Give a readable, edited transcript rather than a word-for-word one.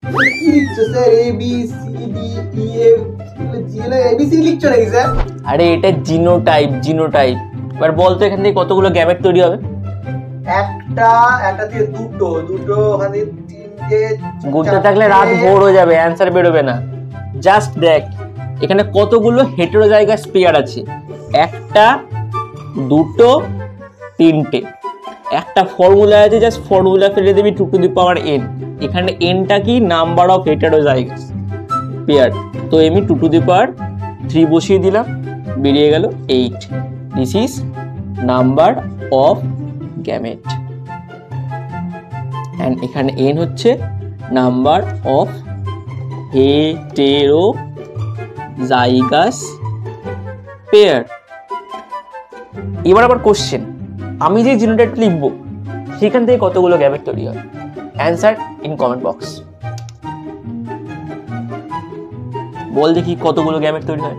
কি লিখছো sir? A B C D E F G A B C লিখছো নাকি স্যার? আরে এটা জিনোটাইপ, জিনোটাইপ। এবার বলতো এখান থেকে কতগুলো গ্যামেট তৈরি হবে? একটা থেকে দুটো ওখান থেকে তিনটে। গুনতে থাকলে রাত ভোর হয়ে যাবে, অ্যান্সার বেরোবে না। জাস্ট দেখ এখানে কতগুলো হেটেরোজাইগাস পেয়ার আছে। একটা, দুটো, তিনটে। একটা ফর্মুলা আছে, জাস্ট ফর্মুলা ফেলে দিবি 2 টু দি পাওয়ার n। এখানে nটা কি? Number of heterozygous pair. তো আমি 2 টু দি পাওয়ার 3 বসিয়ে দিলাম, বেরিয়ে গেল 8। This is number of gamete. And এখানে n হচ্ছে নাম্বার অফ হেটেরোজাইগাস পেয়ার। এবার আবার কোশ্চেন, আমি যে জিনোটাইপ লিখবো সেখান থেকে কতগুলো গ্যামেট তৈরি হয়? Answer in comment box. বল দেখি কতগুলো গ্যামেট তৈরি হয়।